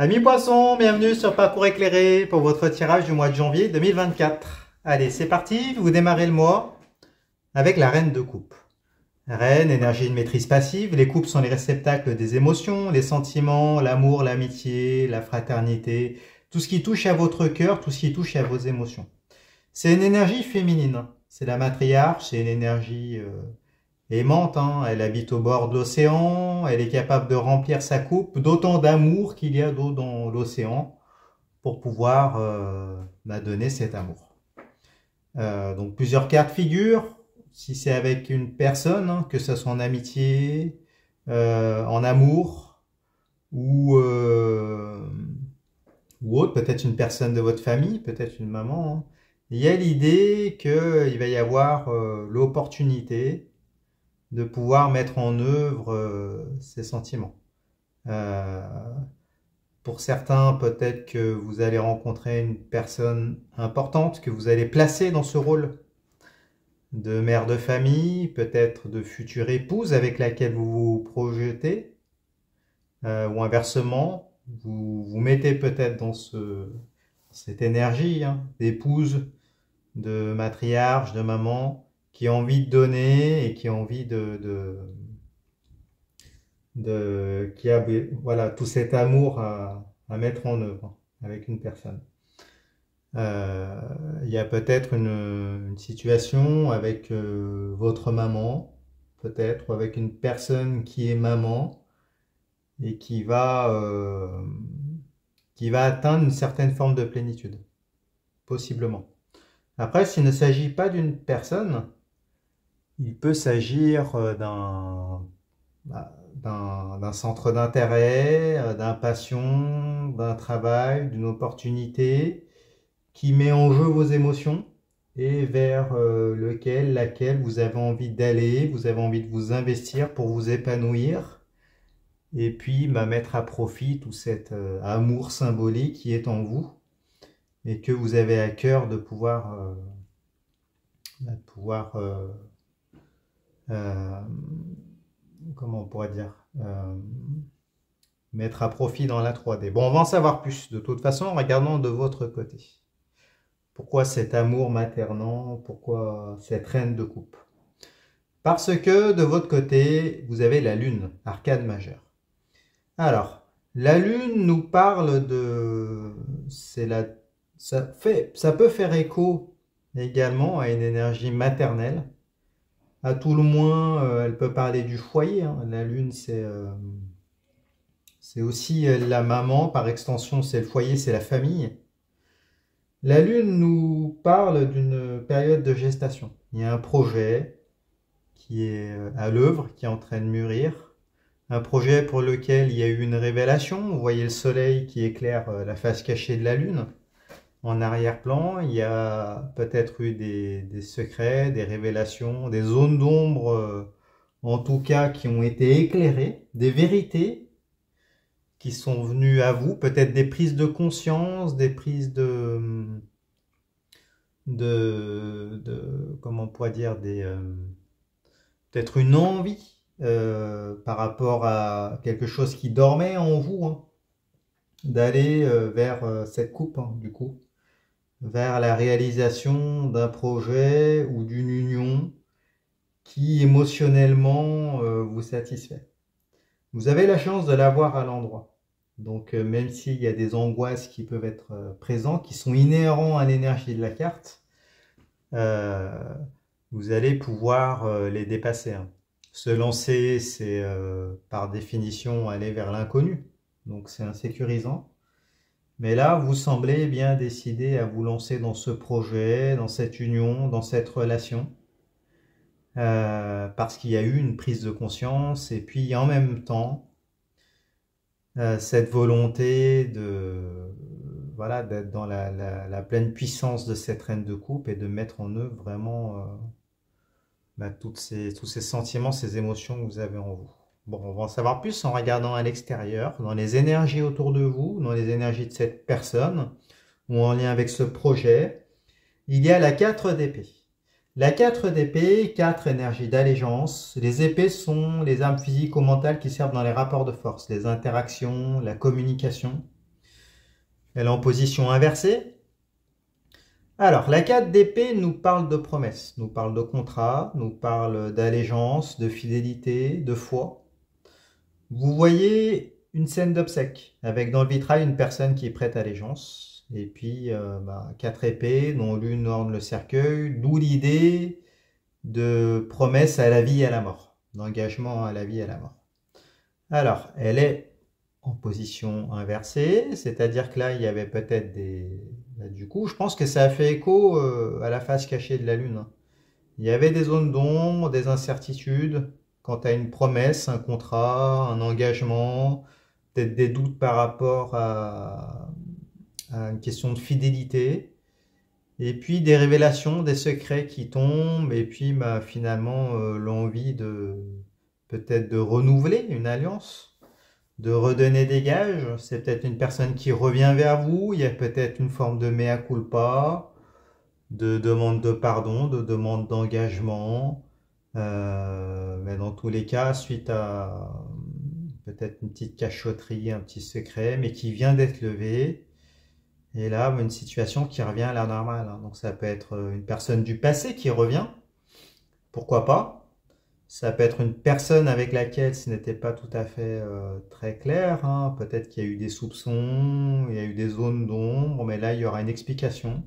Amis poissons, bienvenue sur Parcours éclairé pour votre tirage du mois de janvier 2024. Allez, c'est parti, vous démarrez le mois avec la reine de coupe. Reine, énergie de maîtrise passive, les coupes sont les réceptacles des émotions, les sentiments, l'amour, l'amitié, la fraternité, tout ce qui touche à votre cœur, tout ce qui touche à vos émotions. C'est une énergie féminine, c'est la matriarche, c'est une énergie aimante, hein. Elle habite au bord de l'océan, elle est capable de remplir sa coupe d'autant d'amour qu'il y a d'eau dans l'océan pour pouvoir donner cet amour. Donc plusieurs cas de figure, si c'est avec une personne, hein, que ce soit en amitié, en amour ou autre, peut-être une personne de votre famille, peut-être une maman, hein. Il y a l'idée qu'il va y avoir l'opportunité de pouvoir mettre en œuvre ces sentiments. Pour certains, peut-être que vous allez rencontrer une personne importante que vous allez placer dans ce rôle de mère de famille, peut-être de future épouse avec laquelle vous vous projetez, ou inversement, vous vous mettez peut-être dans cette énergie, hein, d'épouse, de matriarche, de maman, qui a envie de donner et qui a envie qui a voilà, tout cet amour à mettre en œuvre avec une personne. Il y a peut-être une situation avec votre maman, peut-être, ou avec une personne qui est maman et qui va atteindre une certaine forme de plénitude, possiblement. Après, s'il ne s'agit pas d'une personne, il peut s'agir d'un centre d'intérêt, d'un passion, d'un travail, d'une opportunité qui met en jeu vos émotions et vers laquelle vous avez envie d'aller, vous avez envie de vous investir pour vous épanouir et puis mettre à profit tout cet amour symbolique qui est en vous et que vous avez à cœur de pouvoir comment on pourrait dire, mettre à profit dans la 3D. Bon, on va en savoir plus de toute façon en regardant de votre côté. Pourquoi cet amour maternant? Pourquoi cette reine de coupe? Parce que de votre côté, vous avez la lune, arcane majeure. Alors, la lune nous parle de... ça peut faire écho également à une énergie maternelle. À tout le moins, elle peut parler du foyer, hein. La lune, c'est aussi la maman, par extension, c'est le foyer, c'est la famille. La lune nous parle d'une période de gestation. Il y a un projet qui est à l'œuvre, qui est en train de mûrir. Un projet pour lequel il y a eu une révélation. Vous voyez le soleil qui éclaire la face cachée de la lune. En arrière-plan, il y a peut-être eu des secrets, des révélations, des zones d'ombre, en tout cas, qui ont été éclairées, des vérités qui sont venues à vous, peut-être des prises de conscience, des prises comment on pourrait dire, peut-être une envie par rapport à quelque chose qui dormait en vous, hein, d'aller vers cette coupe, hein, du coup, vers la réalisation d'un projet ou d'une union qui émotionnellement vous satisfait. Vous avez la chance de l'avoir à l'endroit. Donc même s'il y a des angoisses qui peuvent être présentes, qui sont inhérents à l'énergie de la carte, vous allez pouvoir les dépasser, hein. Se lancer, c'est par définition aller vers l'inconnu. Donc c'est insécurisant. Mais là, vous semblez bien décidé à vous lancer dans ce projet, dans cette union, dans cette relation. Parce qu'il y a eu une prise de conscience et puis en même temps, cette volonté voilà, d'être dans la pleine puissance de cette reine de coupe et de mettre en œuvre vraiment tous ces sentiments, ces émotions que vous avez en vous. Bon, on va en savoir plus en regardant à l'extérieur, dans les énergies autour de vous, dans les énergies de cette personne, ou en lien avec ce projet. Il y a la 4 d'épée. La 4 d'épée, 4 énergies d'allégeance. Les épées sont les armes physiques ou mentales qui servent dans les rapports de force, les interactions, la communication. Elle est en position inversée. Alors, la 4 d'épée nous parle de promesses, nous parle de contrat, nous parle d'allégeance, de fidélité, de foi. Vous voyez une scène d'obsèques, avec dans le vitrail une personne qui est prête à allégeance. Et puis, 4 épées, dont l'une orne le cercueil, d'où l'idée de promesse à la vie et à la mort, d'engagement à la vie et à la mort. Alors, elle est en position inversée, c'est-à-dire que là, il y avait peut-être des... Du coup, je pense que ça a fait écho à la face cachée de la Lune. Il y avait des zones d'ombre, des incertitudes quant à une promesse, un contrat, un engagement, peut-être des doutes par rapport à une question de fidélité, et puis des révélations, des secrets qui tombent, et puis finalement l'envie de peut-être de renouveler une alliance, de redonner des gages. C'est peut-être une personne qui revient vers vous, il y a peut-être une forme de mea culpa, de demande de pardon, de demande d'engagement, mais dans tous les cas, suite à peut-être une petite cachotterie, un petit secret, mais qui vient d'être levé, et là, une situation qui revient à la normale, hein. Donc ça peut être une personne du passé qui revient, pourquoi pas. Ça peut être une personne avec laquelle ce n'était pas tout à fait très clair, hein. Peut-être qu'il y a eu des soupçons, il y a eu des zones d'ombre, mais là, il y aura une explication.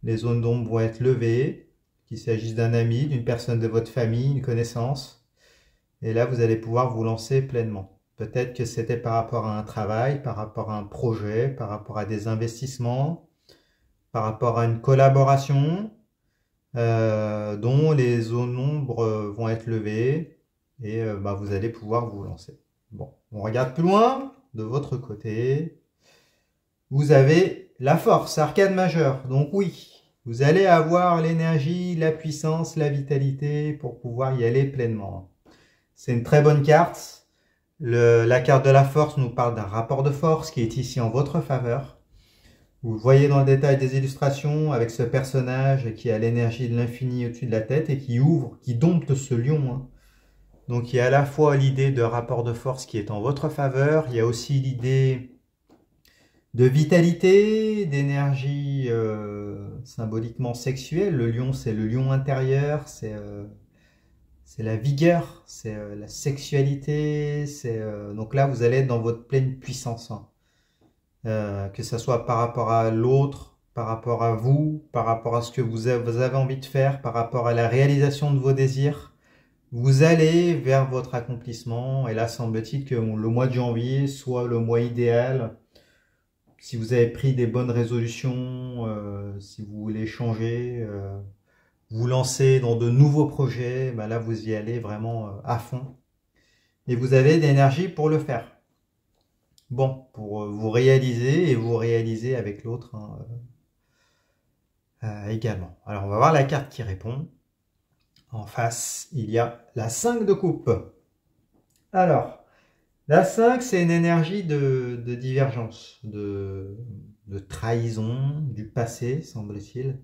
Les zones d'ombre vont être levées, qu'il s'agisse d'un ami, d'une personne de votre famille, une connaissance. Et là, vous allez pouvoir vous lancer pleinement. Peut-être que c'était par rapport à un travail, par rapport à un projet, par rapport à des investissements, par rapport à une collaboration dont les zones d'ombre vont être levées et vous allez pouvoir vous lancer. Bon, on regarde plus loin. De votre côté, vous avez la force, arcane majeure. Donc oui, vous allez avoir l'énergie, la puissance, la vitalité pour pouvoir y aller pleinement. C'est une très bonne carte. La carte de la force nous parle d'un rapport de force qui est ici en votre faveur. Vous le voyez dans le détail des illustrations avec ce personnage qui a l'énergie de l'infini au-dessus de la tête et qui ouvre, qui dompte ce lion, hein. Donc il y a à la fois l'idée de rapport de force qui est en votre faveur, il y a aussi l'idée de vitalité, d'énergie symboliquement sexuelle. Le lion, c'est le lion intérieur, c'est la vigueur, c'est la sexualité. Donc là, vous allez être dans votre pleine puissance, hein. Que ce soit par rapport à l'autre, par rapport à vous, par rapport à ce que vous avez envie de faire, par rapport à la réalisation de vos désirs. Vous allez vers votre accomplissement. Et là, semble-t-il que le mois de janvier soit le mois idéal. Si vous avez pris des bonnes résolutions, si vous voulez changer, vous lancer dans de nouveaux projets, là vous y allez vraiment à fond. Et vous avez de l'énergie pour le faire. Bon, pour vous réaliser et vous réaliser avec l'autre, hein, également. Alors on va voir la carte qui répond. En face, il y a la 5 de coupe. Alors, la 5, c'est une énergie de divergence, de trahison, du passé, semble-t-il.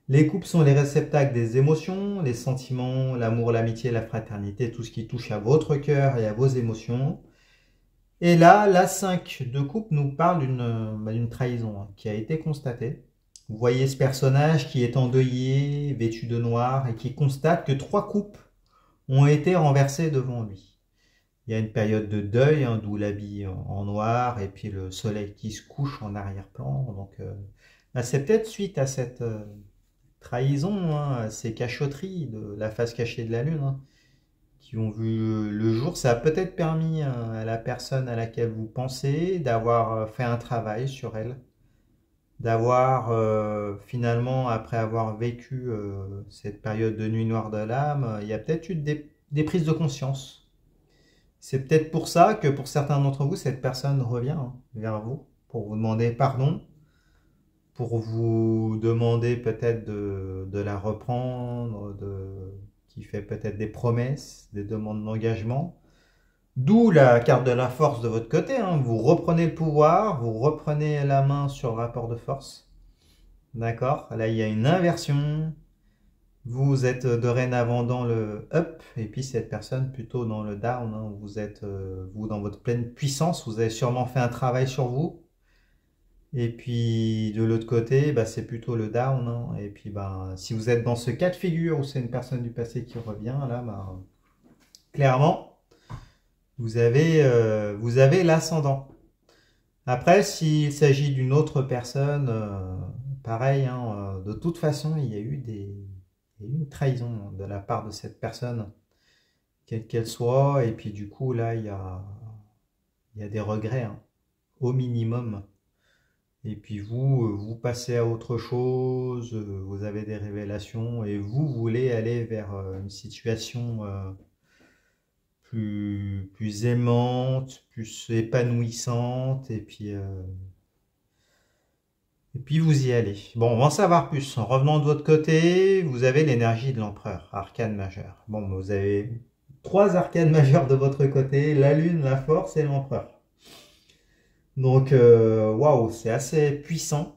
Les coupes sont les réceptacles des émotions, les sentiments, l'amour, l'amitié, la fraternité, tout ce qui touche à votre cœur et à vos émotions. Et là, la 5 de coupe nous parle d'une trahison, hein, qui a été constatée. Vous voyez ce personnage qui est endeuillé, vêtu de noir, et qui constate que 3 coupes ont été renversées devant lui. Il y a une période de deuil, hein, d'où l'habit en noir, et puis le soleil qui se couche en arrière-plan. Donc, c'est peut-être suite à cette trahison, hein, ces cachotteries de la face cachée de la Lune, hein, qui ont vu le jour. Ça a peut-être permis à la personne à laquelle vous pensez d'avoir fait un travail sur elle, d'avoir finalement, après avoir vécu cette période de nuit noire de l'âme, il y a peut-être eu des prises de conscience. C'est peut-être pour ça que pour certains d'entre vous, cette personne revient, hein, vers vous pour vous demander pardon, pour vous demander peut-être de la reprendre, qui fait peut-être des promesses, des demandes d'engagement. D'où la carte de la force de votre côté, hein. Vous reprenez le pouvoir, vous reprenez la main sur le rapport de force. D'accord? Là, il y a une inversion. Vous êtes dorénavant dans le up, et puis cette personne plutôt dans le down, hein. Vous êtes, vous, dans votre pleine puissance. Vous avez sûrement fait un travail sur vous. Et puis de l'autre côté, bah, c'est plutôt le down, hein. Et puis bah, si vous êtes dans ce cas de figure où c'est une personne du passé qui revient, là, bah, clairement, vous avez l'ascendant. Après, s'il s'agit d'une autre personne, pareil, hein, de toute façon, il y a eu une trahison de la part de cette personne, quelle qu'elle soit, et puis du coup, là, il y a des regrets, hein, au minimum. Et puis vous, vous passez à autre chose, vous avez des révélations, et vous voulez aller vers une situation plus aimante, plus épanouissante, et puis vous y allez. Bon, on va en savoir plus. En revenant de votre côté, vous avez l'énergie de l'empereur, arcane majeur. Bon, vous avez trois arcanes majeures de votre côté, la lune, la force et l'empereur. Donc, waouh, c'est assez puissant.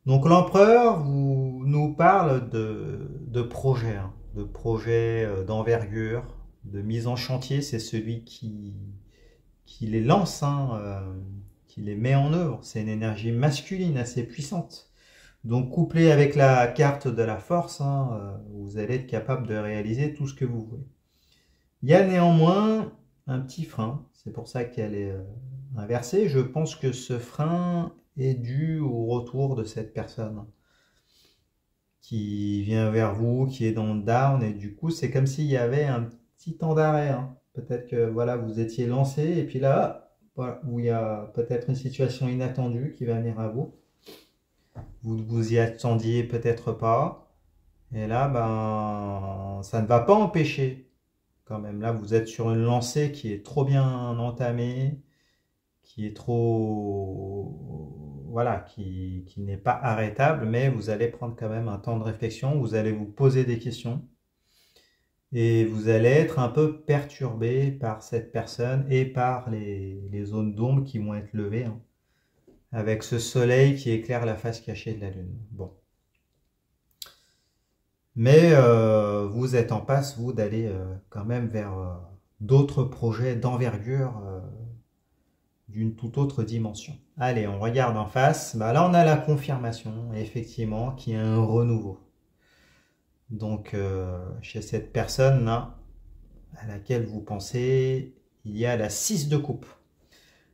Donc l'empereur nous parle de projets, hein, de projets d'envergure, de mise en chantier. C'est celui qui les lance, hein, qui les met en œuvre. C'est une énergie masculine assez puissante. Donc couplé avec la carte de la force, hein, vous allez être capable de réaliser tout ce que vous voulez. Il y a néanmoins un petit frein. C'est pour ça qu'elle est inversée. Je pense que ce frein est dû au retour de cette personne qui vient vers vous, qui est dans le down, et du coup, c'est comme s'il y avait un petit temps d'arrêt, hein. Peut-être que voilà, vous étiez lancé, et puis là, voilà, où il y a peut-être une situation inattendue qui va venir à vous. Vous ne vous y attendiez peut-être pas, et là, ben, ça ne va pas empêcher, quand même. Là, vous êtes sur une lancée qui est trop bien entamée, qui est trop, voilà, qui n'est pas arrêtable, mais vous allez prendre quand même un temps de réflexion, vous allez vous poser des questions et vous allez être un peu perturbé par cette personne et par les zones d'ombre qui vont être levées, hein, avec ce soleil qui éclaire la face cachée de la lune. Bon. Mais vous êtes en passe, vous, d'aller quand même vers d'autres projets d'envergure d'une toute autre dimension. Allez, on regarde en face. Bah là, on a la confirmation, effectivement, qu'il y a un renouveau. Donc, chez cette personne-là, à laquelle vous pensez, il y a la 6 de coupe.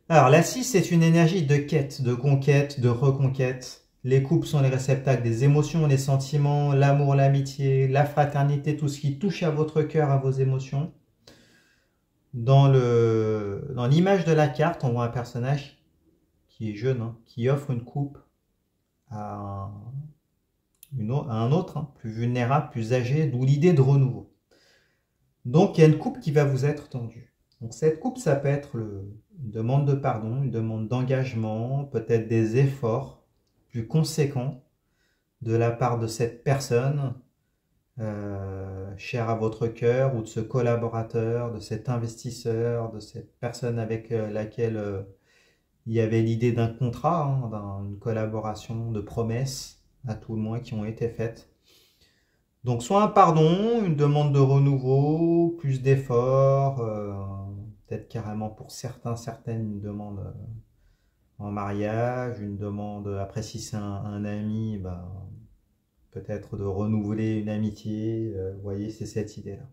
Alors, la 6, c'est une énergie de quête, de conquête, de reconquête. Les coupes sont les réceptacles des émotions, les sentiments, l'amour, l'amitié, la fraternité, tout ce qui touche à votre cœur, à vos émotions. Dans l'image de la carte, on voit un personnage qui est jeune, hein, qui offre une coupe à un autre, hein, plus vulnérable, plus âgé, d'où l'idée de renouveau. Donc il y a une coupe qui va vous être tendue. Donc cette coupe, ça peut être une demande de pardon, une demande d'engagement, peut-être des efforts plus conséquents de la part de cette personne chère à votre cœur, ou de ce collaborateur, de cet investisseur, de cette personne avec laquelle il y avait l'idée d'un contrat, hein, d'une collaboration, de promesses, à tout le moins, qui ont été faites. Donc soit un pardon, une demande de renouveau, plus d'efforts, peut-être carrément pour certaines, une demande en mariage, une demande, après si c'est un ami, ben, peut-être de renouveler une amitié, vous voyez, c'est cette idée-là.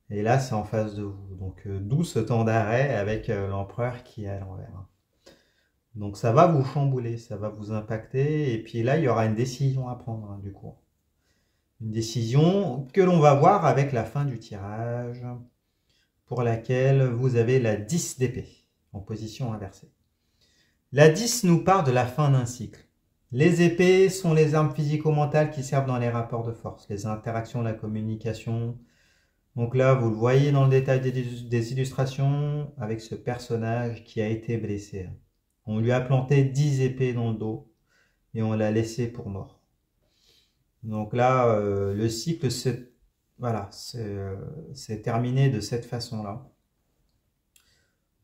Et là, c'est en face de vous. Donc d'où ce temps d'arrêt avec l'empereur qui est à l'envers. Donc ça va vous chambouler, ça va vous impacter, et puis là il y aura une décision à prendre, hein, du coup. Une décision que l'on va voir avec la fin du tirage, pour laquelle vous avez la 10 d'épée, en position inversée. La 10 nous parle de la fin d'un cycle. Les épées sont les armes physico-mentales qui servent dans les rapports de force, les interactions, la communication. Donc là, vous le voyez dans le détail des illustrations, avec ce personnage qui a été blessé. On lui a planté 10 épées dans le dos et on l'a laissé pour mort. Donc là, le cycle voilà, c'est terminé de cette façon-là.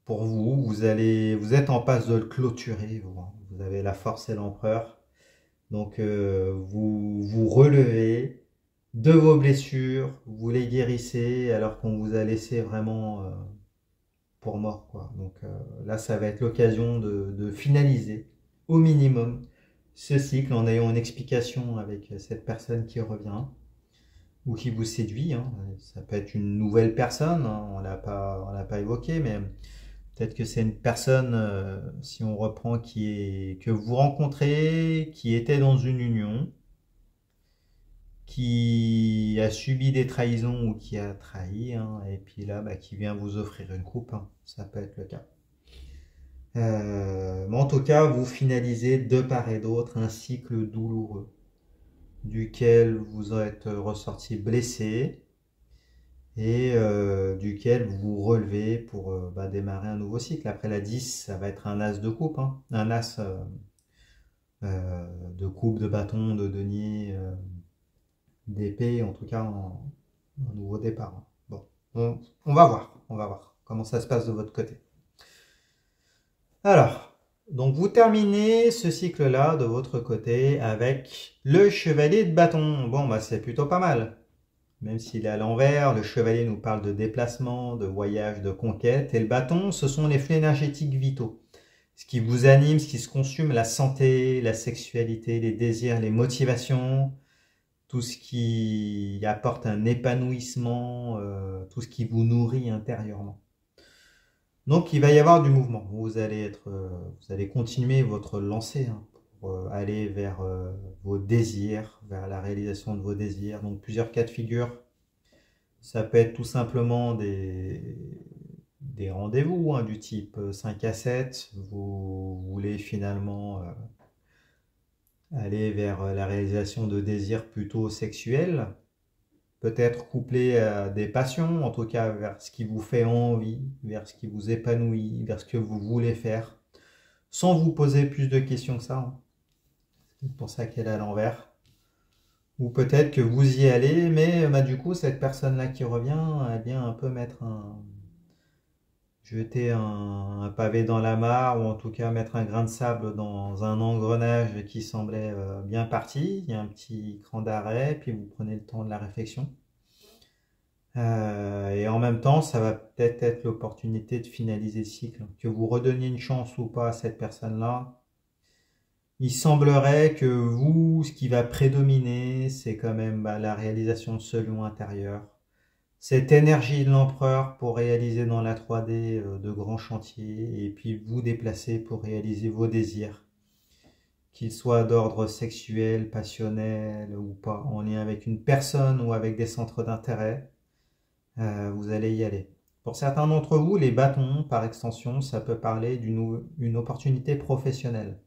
Pour vous, vous êtes en passe de le clôturer. Vous avez la force et l'empereur. Donc vous vous relevez de vos blessures, vous les guérissez alors qu'on vous a laissé vraiment pour mort, quoi. Donc là, ça va être l'occasion de finaliser au minimum ce cycle en ayant une explication avec cette personne qui revient ou qui vous séduit, hein. Ça peut être une nouvelle personne, hein, on l'a pas évoqué, mais peut-être que c'est une personne, si on reprend, que vous rencontrez, qui était dans une union, qui a subi des trahisons ou qui a trahi, hein, et puis là, qui vient vous offrir une coupe, hein. Ça peut être le cas. Mais en tout cas, vous finalisez de part et d'autre un cycle douloureux, duquel vous êtes ressorti blessé et duquel vous vous relevez pour démarrer un nouveau cycle. Après la 10, ça va être un as de coupe, hein, un as de coupe, de bâton, de denier, d'épée, en tout cas un nouveau départ, hein. Bon, on va voir comment ça se passe de votre côté. Alors, donc vous terminez ce cycle-là de votre côté avec le chevalier de bâton. Bon, c'est plutôt pas mal. Même s'il est à l'envers, le chevalier nous parle de déplacement, de voyage, de conquête. Et le bâton, ce sont les flux énergétiques vitaux. Ce qui vous anime, ce qui se consume, la santé, la sexualité, les désirs, les motivations, tout ce qui apporte un épanouissement, tout ce qui vous nourrit intérieurement. Donc il va y avoir du mouvement. Vous allez continuer votre lancée, hein, pour aller vers vos désirs, vers la réalisation de vos désirs. Donc plusieurs cas de figure. Ça peut être tout simplement des rendez-vous, hein, du type 5 à 7. Vous voulez finalement aller vers la réalisation de désirs plutôt sexuels. Peut-être couplé à des passions, en tout cas vers ce qui vous fait envie, vers ce qui vous épanouit, vers ce que vous voulez faire, sans vous poser plus de questions que ça, hein. C'est pour ça qu'elle est à l'envers. Ou peut-être que vous y allez, mais du coup, cette personne-là qui revient, elle vient un peu jeter un pavé dans la mare, ou en tout cas mettre un grain de sable dans un engrenage qui semblait bien parti. Il y a un petit cran d'arrêt, puis vous prenez le temps de la réflexion. Et en même temps, ça va peut-être être l'opportunité de finaliser le cycle. Que vous redonniez une chance ou pas à cette personne-là, il semblerait que vous, ce qui va prédominer, c'est quand même la réalisation de ce lion intérieur. Cette énergie de l'empereur pour réaliser dans la 3D de grands chantiers, et puis vous déplacer pour réaliser vos désirs, qu'ils soient d'ordre sexuel, passionnel ou pas, en lien avec une personne ou avec des centres d'intérêt. Vous allez y aller. Pour certains d'entre vous, les bâtons, par extension, ça peut parler d'une opportunité professionnelle.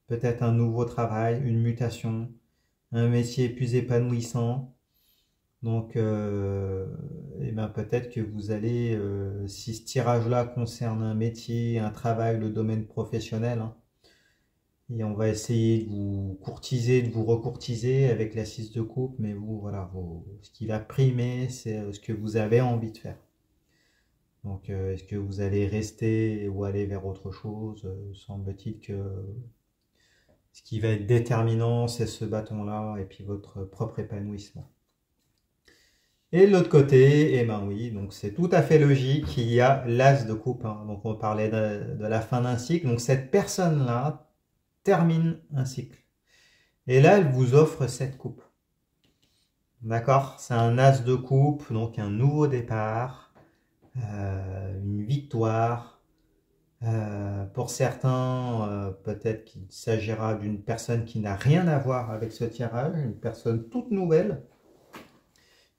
Peut-être un nouveau travail, une mutation, un métier plus épanouissant. Donc, peut-être que vous allez, si ce tirage-là concerne un métier, un travail, le domaine professionnel, hein, et on va essayer de vous courtiser, de vous recourtiser avec la 6 de coupe, mais vous, voilà, ce qui va primer, c'est ce que vous avez envie de faire. Donc, est-ce que vous allez rester ou aller vers autre chose? Semble-t-il que ce qui va être déterminant, c'est ce bâton-là et puis votre propre épanouissement. Et de l'autre côté, oui, donc c'est tout à fait logique, il y a l'as de coupe, hein. Donc on parlait de la fin d'un cycle, donc cette personne-là termine un cycle. Et là, elle vous offre cette coupe. D'accord? C'est un as de coupe, donc un nouveau départ, une victoire. Pour certains, peut-être qu'il s'agira d'une personne qui n'a rien à voir avec ce tirage, une personne toute nouvelle,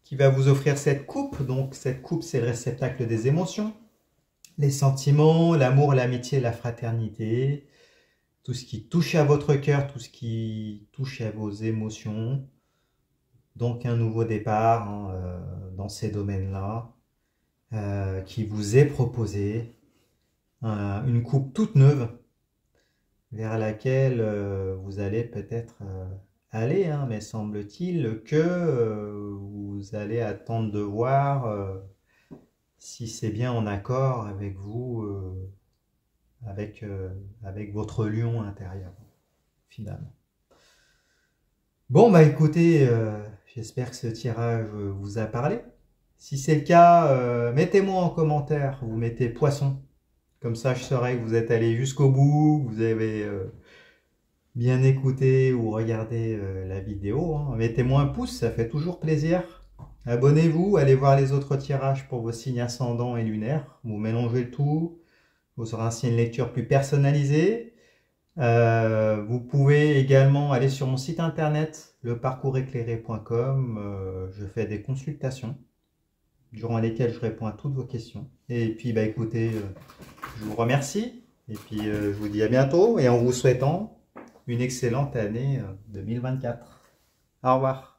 qui va vous offrir cette coupe. Donc cette coupe, c'est le réceptacle des émotions, les sentiments, l'amour, l'amitié, la fraternité, tout ce qui touche à votre cœur, tout ce qui touche à vos émotions. Donc un nouveau départ, hein, dans ces domaines-là, qui vous est proposé. Une coupe toute neuve vers laquelle vous allez peut-être aller, hein, mais semble-t-il que vous allez attendre de voir si c'est bien en accord avec vous, avec votre lion intérieur, finalement. Bon, écoutez, j'espère que ce tirage vous a parlé. Si c'est le cas, mettez-moi en commentaire, vous mettez poisson. Comme ça, je saurai que vous êtes allé jusqu'au bout, vous avez bien écouté ou regardé la vidéo, hein. Mettez-moi un pouce, ça fait toujours plaisir. Abonnez-vous, allez voir les autres tirages pour vos signes ascendants et lunaires. Vous mélangez le tout, vous aurez ainsi une lecture plus personnalisée. Vous pouvez également aller sur mon site internet, leparcourséclairé.com. Je fais des consultations durant lesquelles je réponds à toutes vos questions. Et puis, bah, écoutez, je vous remercie. Et puis, je vous dis à bientôt et en vous souhaitant une excellente année 2024. Au revoir.